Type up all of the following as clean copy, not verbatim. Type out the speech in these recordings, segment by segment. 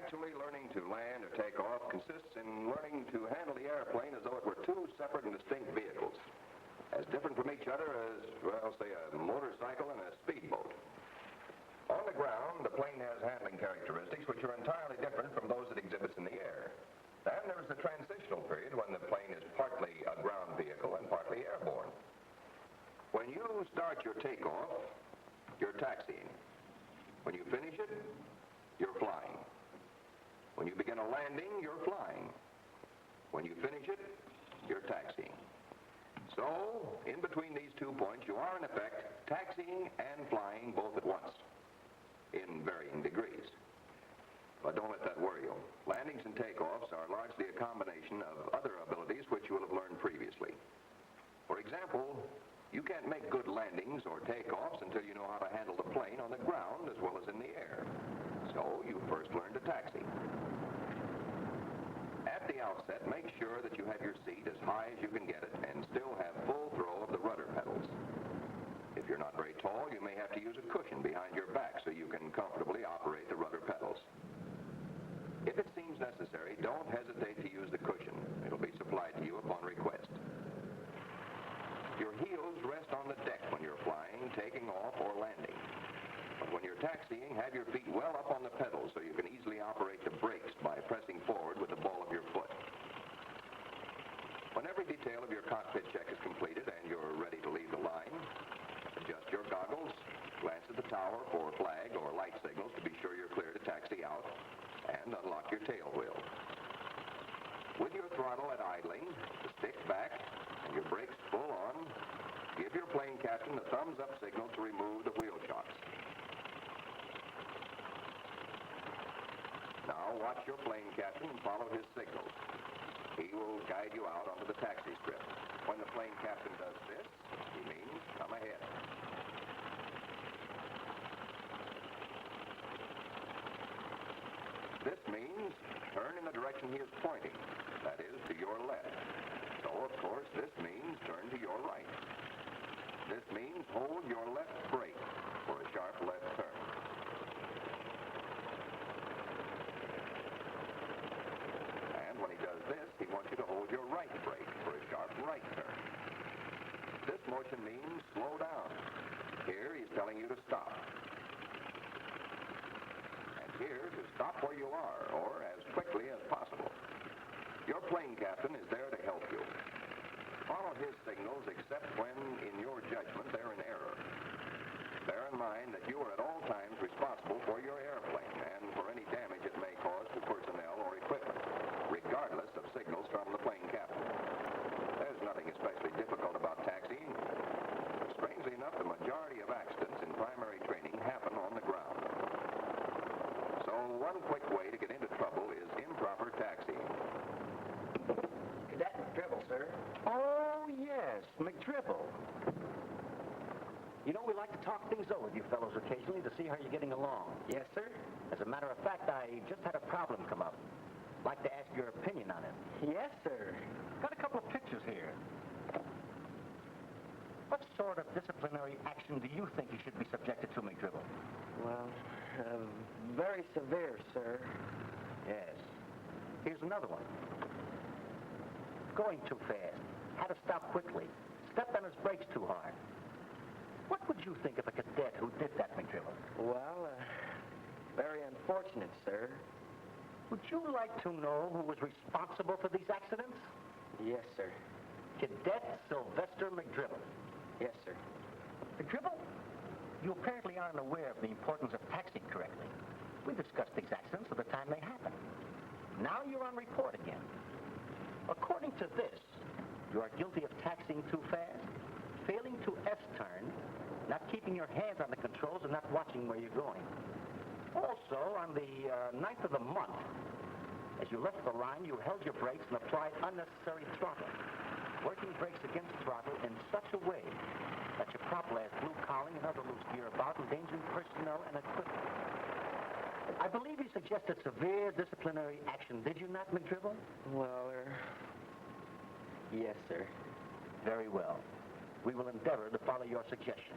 Actually, learning to land or take off consists in learning to handle the airplane as though it were two separate and distinct vehicles, as different from each other as, well, say a motorcycle and a speedboat. On the ground, the plane has handling characteristics which are entirely different from those it exhibits in the air. Then there is the transitional period when the plane is partly a ground vehicle and partly airborne. When you start your takeoff, you're taxiing. When you finish it, you're flying. When you begin a landing, you're flying. When you finish it, you're taxiing. So, in between these 2 points, you are, in effect, taxiing and flying both at once, in varying degrees. But don't let that worry you. Landings and takeoffs are largely a combination of other abilities which you will have learned previously. For example, you can't make good landings or takeoffs until you know how to handle the plane on the ground as well as in the air. So you first learn to taxi. At the outset, make sure that you have your seat as high as you can get it and still have full throw of the rudder pedals. If you're not very tall, you may have to use a cushion behind your back so you can comfortably operate the rudder pedals. If it seems necessary, don't hesitate to use the cushion. It'll be supplied to you upon request. Your heels rest on the deck when you're flying, taking off, or landing. But when you're taxiing, have your feet well up on the pedals so you can easily operate the brakes by pressing forward with the ball of your foot. When every detail of your cockpit check is completed and you're ready to leave the line, adjust your goggles, glance at the tower for flag or light signals to be sure you're clear to taxi out, and unlock your tail wheel. With your throttle at idling, the stick back, and your brakes full on, give your plane captain the thumbs-up signal to remove the wheel shocks. Now watch your plane captain and follow his signals. He will guide you out onto the taxi strip. When the plane captain does this, he means come ahead. This means turn in the direction he is pointing, that is, to your left. So, of course, this means turn to your right. This means hold your left brake for a sharp left turn. And when he does this, he wants you to hold your right brake for a sharp right turn. This motion means slow down. Here, he's telling you to stop. Here to stop where you are, or as quickly as possible. Your plane captain is there to help you. Follow his signals except when, in your judgment, they're in error. Bear in mind that you are at all times responsible for your airplane and for any damage it may cause to personnel or equipment, regardless of signals from the plane captain. There's nothing especially difficult about taxiing, but strangely enough, the majority of accidents in primary training happen on the ground. So one quick way to get into trouble is improper taxiing. Cadet McDribble, sir. Oh, yes, McDribble. You know, we like to talk things over with you fellows occasionally to see how you're getting along. Yes, sir. As a matter of fact, I just had a problem come up. I'd like to ask your opinion on it. Yes, sir. Got a couple of pictures here. What sort of disciplinary action do you think you should be subjected to, McDribble? Well, very severe, sir. Yes. Here's another one. Going too fast. Had to stop quickly. Stepped on his brakes too hard. What would you think of a cadet who did that, McDribble? Well, very unfortunate, sir. Would you like to know who was responsible for these accidents? Yes, sir. Cadet Sylvester McDribble. Yes, sir. McDribble, you apparently aren't aware of the importance of taxiing correctly. We discussed these accidents at the time they happened. Now you're on report again. According to this, you are guilty of taxiing too fast, failing to S-turn, not keeping your hands on the controls, and not watching where you're going. Also, on the 9th of the month, as you left the line, you held your brakes and applied unnecessary throttle, working brakes against throttle in such a way that your prop blast blue cowling and other loose gear about, endangering personnel and equipment. I believe you suggested severe disciplinary action, did you not, McDribble? Well, yes, sir. Very well. We will endeavor to follow your suggestion.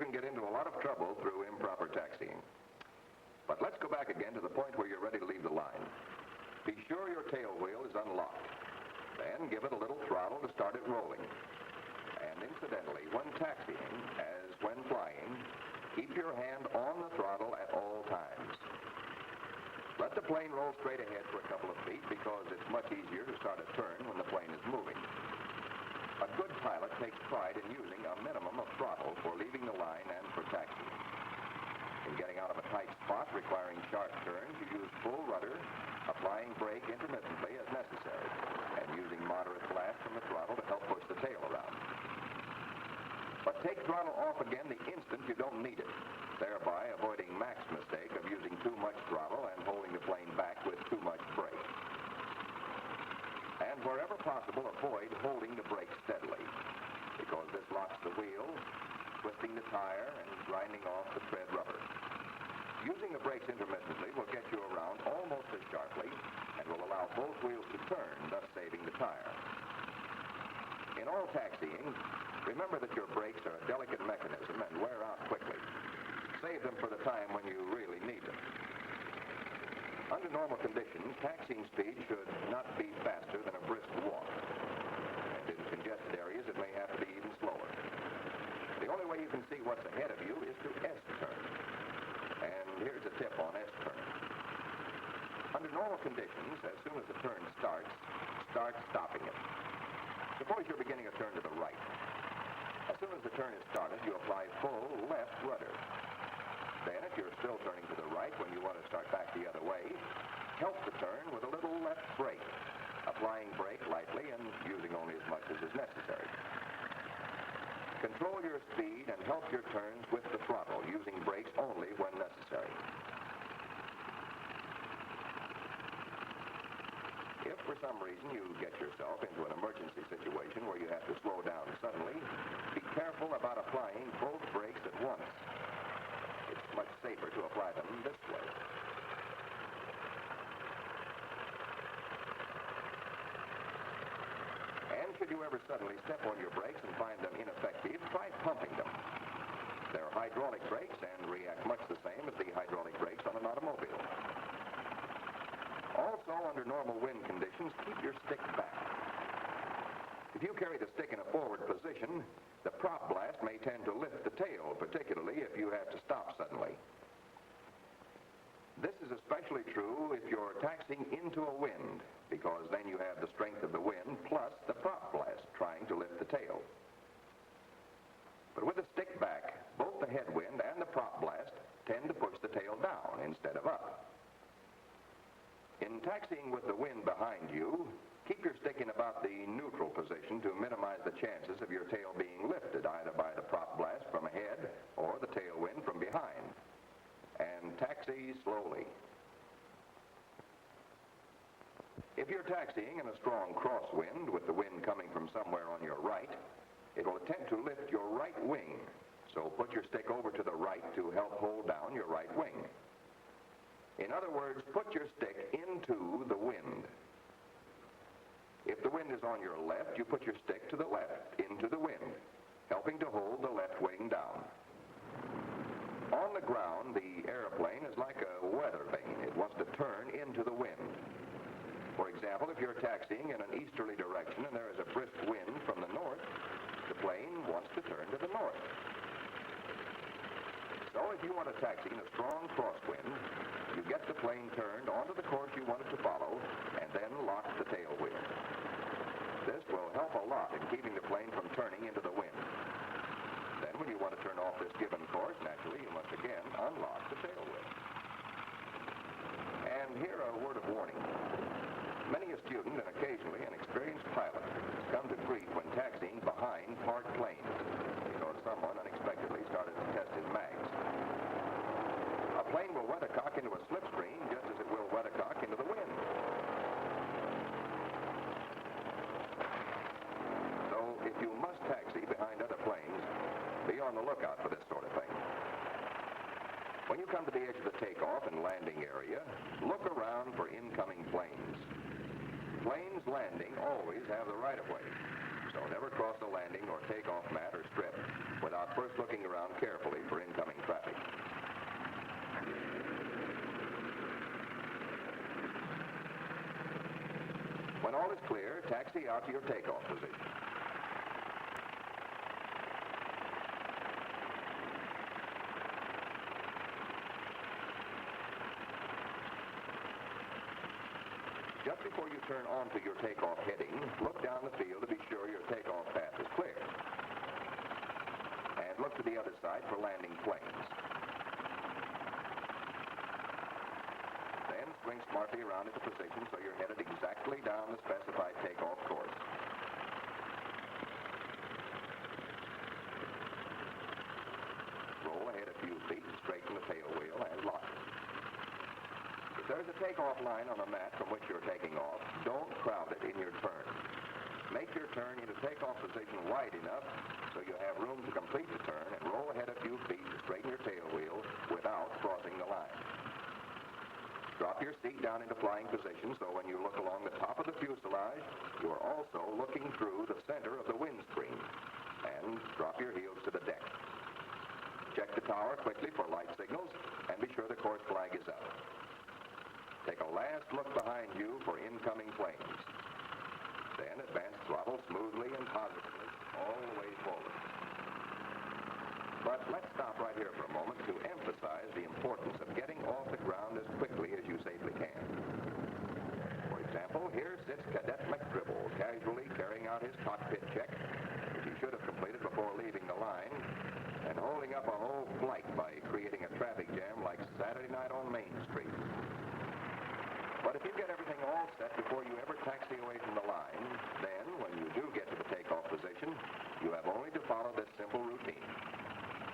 can get into a lot of trouble through improper taxiing. But let's go back again to the point where you're ready to leave the line. Be sure your tail wheel is unlocked. Then give it a little throttle to start it rolling. And incidentally, when taxiing, as when flying, keep your hand on the throttle at all times. Let the plane roll straight ahead for a couple of feet because it's much easier to start a turn when the plane is moving. A good pilot takes pride in using a minimum of throttle for leaving the line and for taxiing. In getting out of a tight spot requiring sharp turns, you use full rudder, applying brake intermittently as necessary, and using moderate blast from the throttle to help push the tail around. But take throttle off again the instant you don't need it, thereby avoiding Mac's mistake of using too much throttle and holding the plane back with too much brake. And wherever possible, avoid holding the brake steadily, because this locks the wheel, twisting the tire, and grinding off the tread rubber. Using the brakes intermittently will get you around almost as sharply and will allow both wheels to turn, thus saving the tire. In all taxiing, remember that your brakes are a delicate mechanism and wear out quickly. Save them for the time when you really need them. Under normal conditions, taxiing speed should not be faster than a brisk walk. And in congested areas, it may have to be even slower. The only way you can see what's ahead of you is to S-turn. And here's a tip on S-turn. Under normal conditions, as soon as the turn starts, start stopping it. Suppose you're beginning a turn to the right. As soon as the turn is started, you apply full left rudder. Then, if you're still turning to the right when you want to start back the other way, help the turn with a little left brake, applying brake lightly and using only as much as is necessary. Control your speed and help your turns with the throttle, using brakes only when necessary. If for some reason you get yourself into an emergency situation where you have to slow down suddenly, be careful about applying both brakes at once. It's much safer to apply them this way. And should you ever suddenly step on your brakes and find them ineffective, try pumping them. They're hydraulic brakes and react much the same as the hydraulic brakes on an automobile. Also, under normal wind conditions, keep your stick back. If you carry the stick in a forward position, the prop blast may tend to lift the tail, particularly if you have to stop suddenly. This is especially true if you're taxiing into a wind, because then you have the strength of the wind plus the prop blast trying to lift the tail. But with the stick back, both the headwind and the prop blast tend to push the tail down instead of up. In taxiing with the wind behind you, keep your stick in about the neutral position to minimize the chances of your tail being lifted either by the prop blast from ahead or the tailwind from behind. And taxi slowly. If you're taxiing in a strong crosswind with the wind coming from somewhere on your right, it will attempt to lift your right wing. So put your stick over to the right to help hold down your right wing. In other words, put your stick into the wind. If the wind is on your left, you put your stick to the left, into the wind, helping to hold the left wing down. On the ground, the airplane is like a weather vane. It wants to turn into the wind. For example, if you're taxiing in an easterly direction and there is a brisk wind from the north, the plane wants to turn to the north. So if you want to taxi in a strong crosswind, you get the plane turned onto the course you want it to follow and then lock the tail wheel. This will help a lot in keeping the plane from turning into the wind. Then when you want to turn off this given course, naturally you must again unlock the tail wheel. And here a word of warning. Many a student and occasionally an experienced pilot come to grief when taxiing behind parked planes because someone unexpectedly started to test his mags. A plane will weathercock into a slipstream just as it will weathercock into the wind. So if you must taxi behind other planes, be on the lookout for this sort of thing. When you come to the edge of the takeoff and landing area, look around for incoming planes. Planes landing always have the right-of-way, so So never cross a landing or takeoff mat or strip without first looking around carefully for incoming traffic. When all is clear, taxi out to your takeoff position. Just before you turn onto your takeoff heading, look down the field to be sure your takeoff path is clear. And look to the other side for landing planes. Then swing smartly around into position so you're headed exactly down the specified takeoff course. Roll ahead a few feet, straighten the tail wheel, and lock it. If there's a takeoff line on the mat from which you're taking off, don't crowd it in your turn. Make your turn into takeoff position wide enough so you have room to complete the turn and roll ahead a few feet to straighten your tail wheel without crossing the line. Drop your seat down into flying position so when you look along the top of the fuselage, you are also looking through the center of the windscreen. And drop your heels to the deck. Check the tower quickly for light signals and be sure the course flag is up. Take a last look behind you for incoming planes. Then advance throttle smoothly and positively all the way forward. But let's stop right here for a moment to emphasize the importance of getting off the ground as quickly as you safely can. For example, here sits Cadet McDribble casually carrying out his cockpit check, which he should have completed before leaving the line, and holding up a whole flight by creating a traffic jam like Saturday night on Main Street. But if you get everything all set before you ever taxi away from the line, then when you do get to the takeoff position, you have only to follow this simple routine.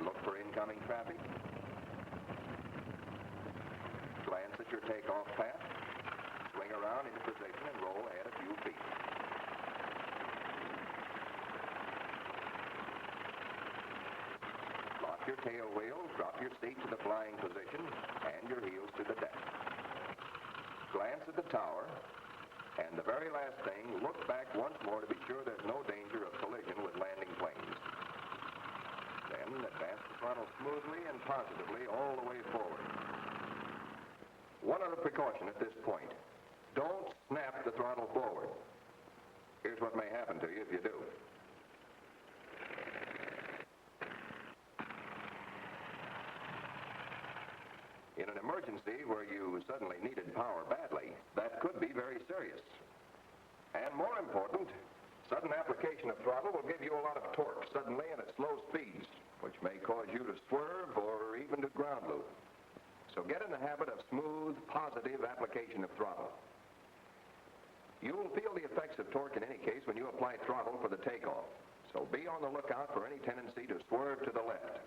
Look for incoming traffic. Glance at your takeoff path. Swing around into position and roll ahead a few feet. Lock your tail wheel, drop your seat to the flying position, and your heels to the deck. Glance at the tower, and the very last thing, look back once more to be sure there's no danger of collision with landing planes. Then advance the throttle smoothly and positively all the way forward. One other precaution at this point. Don't snap the throttle forward. Here's what may happen to you if you do. In an emergency where you suddenly needed power badly, that could be very serious. And more important, sudden application of throttle will give you a lot of torque suddenly and at slow speeds, which may cause you to swerve or even to ground loop. So get in the habit of smooth, positive application of throttle. You will feel the effects of torque in any case when you apply throttle for the takeoff. So be on the lookout for any tendency to swerve to the left.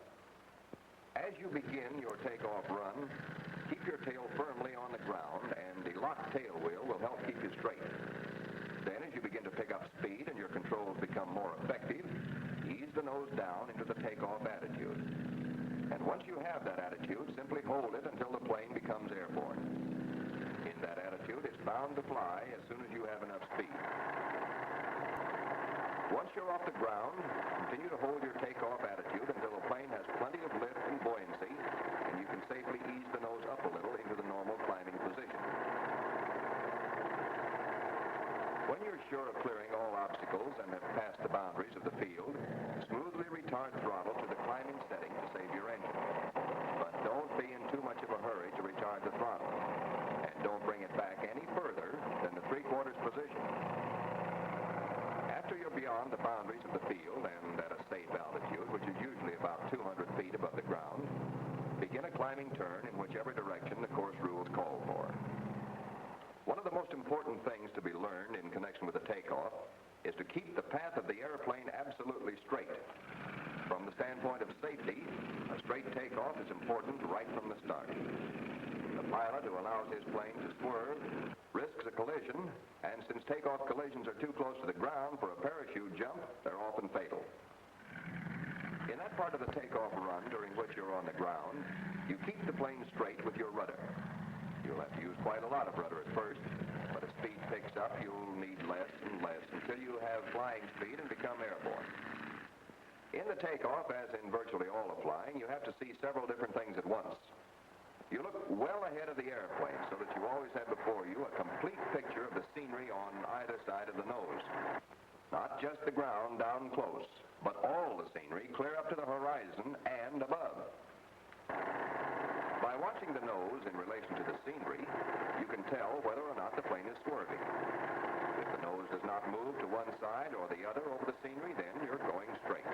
As you begin your takeoff run, keep your tail firmly on the ground, and the locked tail wheel will help keep you straight. Then, as you begin to pick up speed and your controls become more effective, ease the nose down into the takeoff attitude. And once you have that attitude, simply hold it until the plane becomes airborne. In that attitude, it's bound to fly as soon as you have enough speed. Once you're off the ground, continue to hold your takeoff attitude until the plane has plenty of lift and buoyancy, and you can safely ease the nose up a little into the normal climbing position. When you're sure of clearing all obstacles and have passed the boundaries of the field, smoothly retard throttle to the climbing setting to save your engine. But don't be in too much of a hurry to retard the throttle, and don't bring it back any further than the 3/4 position. After you're beyond the boundaries of the field and at a safe altitude, which is usually about 200 feet above the ground, begin a climbing turn in whichever direction the course rules call for. One of the most important things to be learned in connection with the takeoff is to keep the path of the airplane absolutely straight. From the standpoint of safety, a straight takeoff is important right from the start. The pilot who allows his plane to swerve risks a collision, and since takeoff collisions are too close to the ground for a parachute jump, they're often fatal. In that part of the takeoff run during which you're on the ground, you keep the plane straight with your rudder. You'll have to use quite a lot of rudder at first, but as speed picks up, you'll need less and less until you have flying speed and become takeoff, as in virtually all of flying, you have to see several different things at once. You look well ahead of the airplane so that you always have before you a complete picture of the scenery on either side of the nose. Not just the ground down close, but all the scenery clear up to the horizon and above. By watching the nose in relation to the scenery, you can tell whether or not the plane is swerving. If the nose does not move to one side or the other over the scenery, then you're going straight.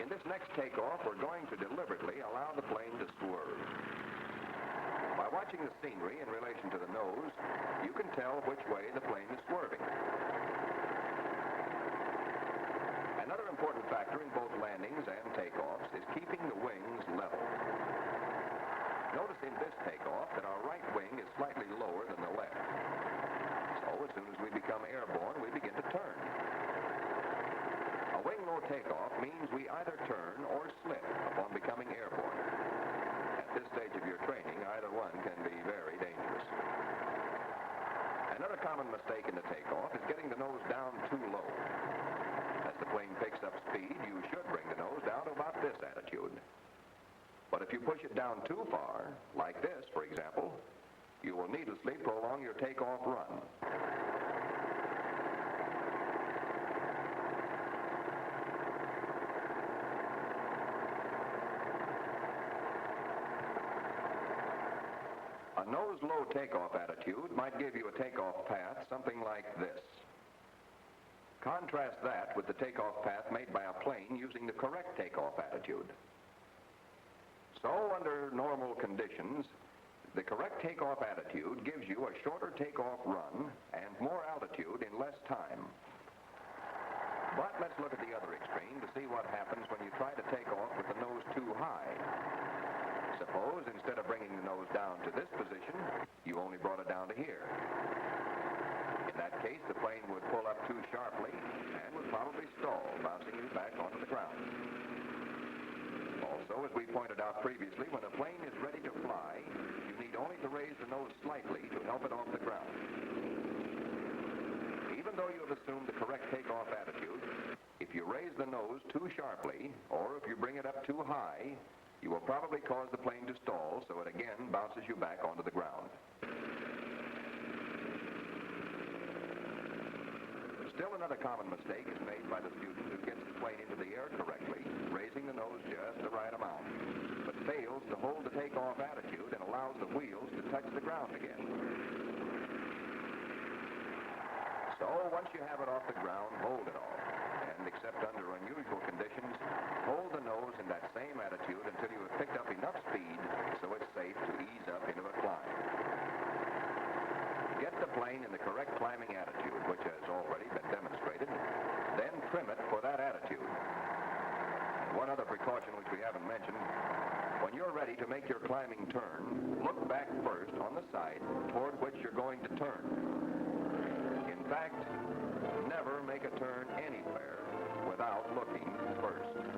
In this next takeoff, we're going to deliberately allow the plane to swerve. By watching the scenery in relation to the nose, you can tell which way the plane is swerving. Another important factor in both landings and takeoffs is keeping the wings level. Notice in this takeoff that our right wing is slightly lower than the left. So as soon as we become airborne, we begin to turn. A wing-low takeoff means we either turn or slip upon becoming airborne. At this stage of your training, either one can be very dangerous. Another common mistake in the takeoff is getting the nose down too low. As the plane picks up speed, you should bring the nose down to about this attitude. But if you push it down too far, like this, for example, you will needlessly prolong your takeoff run. A nose-low takeoff attitude might give you a takeoff path something like this. Contrast that with the takeoff path made by a plane using the correct takeoff attitude. So, under normal conditions, the correct takeoff attitude gives you a shorter takeoff run and more altitude in less time. But let's look at the other extreme to see what happens when you try to take off with the nose too high. Suppose instead of bringing the nose down to this position, you only brought it down to here. In that case, the plane would pull up too sharply and would probably stall, bouncing you back onto the ground. Also, as we pointed out previously, when a plane is ready to fly, you need only to raise the nose slightly to help it off the ground. Even though you have assumed the correct takeoff attitude, if you raise the nose too sharply, or if you bring it up too high, you will probably cause the plane to stall, so it again bounces you back onto the ground. Still another common mistake is made by the student who gets the plane into the air correctly, raising the nose just the right amount, but fails to hold the takeoff attitude and allows the wheels to touch the ground again. So once you have it off the ground, hold it off. And except under unusual conditions, hold the nose in that same attitude until you have picked up enough speed so it's safe to ease up into a climb. Get the plane in the correct climbing attitude, which has already been demonstrated, then trim it for that attitude. And one other precaution which we haven't mentioned, when you're ready to make your climbing turn, look back first on the side toward which you're going to turn. In fact, never make a turn anywhere without looking first.